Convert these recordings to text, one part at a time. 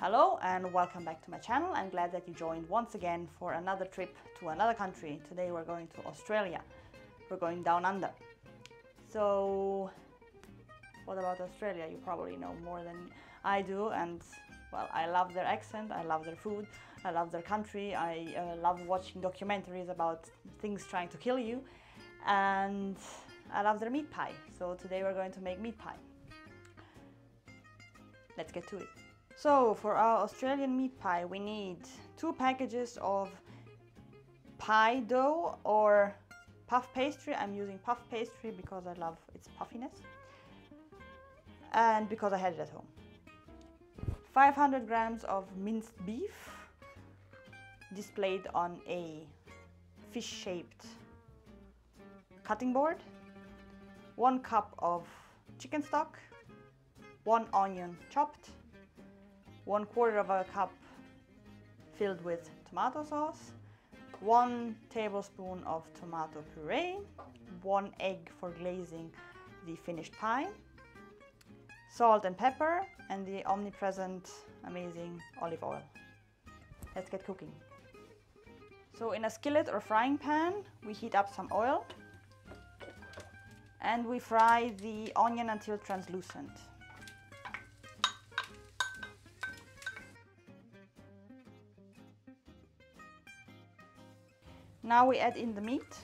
Hello and welcome back to my channel. I'm glad that you joined once again for another trip to another country. Today we're going to Australia. We're going down under. So what about Australia? You probably know more than I do, and well, I love their accent, I love their food, I love their country, I love watching documentaries about things trying to kill you, and I love their meat pie. So today we're going to make meat pie. Let's get to it. So for our Australian meat pie we need 2 packages of pie dough or puff pastry. I'm using puff pastry because I love its puffiness and because I had it at home. 500 grams of minced beef displayed on a fish-shaped cutting board, 1 cup of chicken stock, 1 onion chopped, 1/4 of a cup filled with tomato sauce, 1 tablespoon of tomato puree, 1 egg for glazing the finished pie, salt and pepper, and the omnipresent amazing olive oil. Let's get cooking. So in a skillet or frying pan we heat up some oil and we fry the onion until translucent. Now we add in the meat.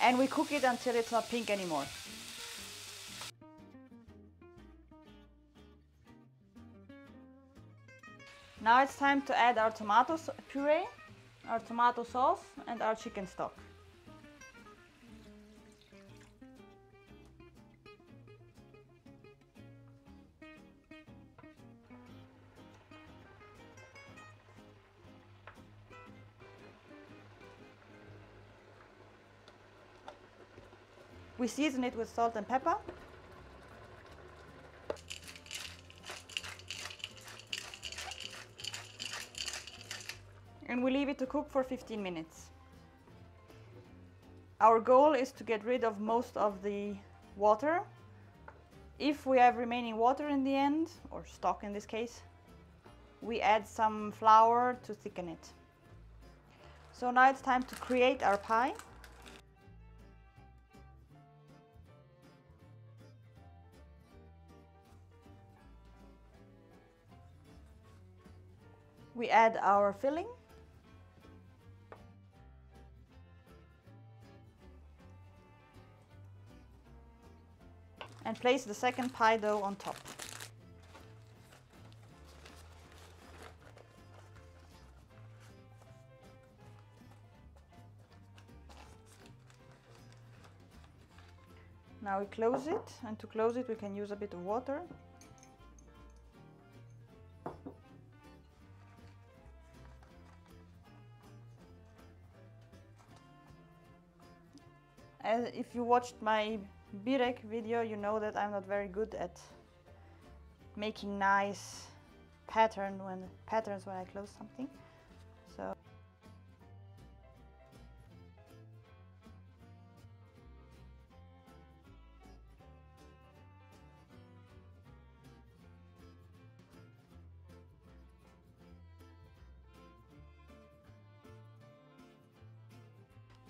And we cook it until it's not pink anymore. Now it's time to add our tomato puree, our tomato sauce, and our chicken stock. We season it with salt and pepper. And we leave it to cook for 15 minutes. Our goal is to get rid of most of the water. If we have remaining water in the end, or stock in this case, we add some flour to thicken it. So now it's time to create our pie. We add our filling and place the second pie dough on top. Now we close it, and to close it we can use a bit of water. If you watched my birek video, you know that I'm not very good at making nice patterns when I close something.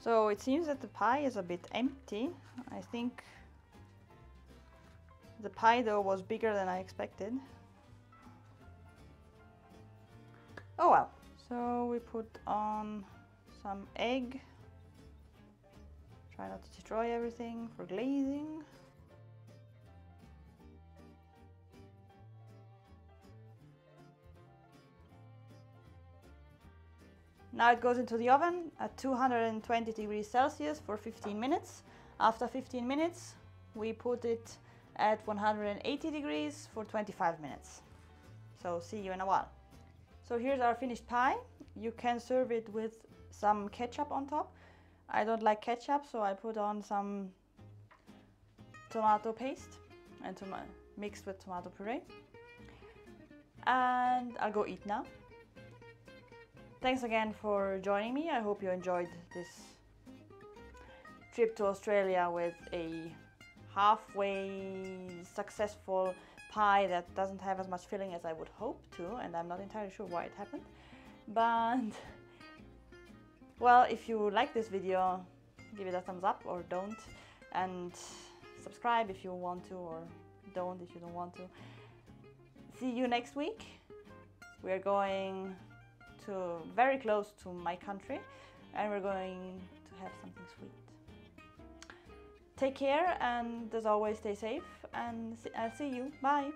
So it seems that the pie is a bit empty. I think the pie dough was bigger than I expected. Oh well. So we put on some egg. Try not to destroy everything for glazing. Now it goes into the oven at 220 degrees Celsius for 15 minutes. After 15 minutes, we put it at 180 degrees for 25 minutes. So see you in a while. So here's our finished pie. You can serve it with some ketchup on top. I don't like ketchup, so I put on some tomato paste and mixed with tomato puree. And I'll go eat now. Thanks again for joining me. I hope you enjoyed this trip to Australia with a halfway successful pie that doesn't have as much filling as I would hope to, and I'm not entirely sure why it happened. But well, if you like this video, give it a thumbs up or don't, and subscribe if you want to, or don't if you don't want to. See you next week. We are going to very close to my country, and we're going to have something sweet. Take care, and as always, stay safe, and I'll see you. Bye.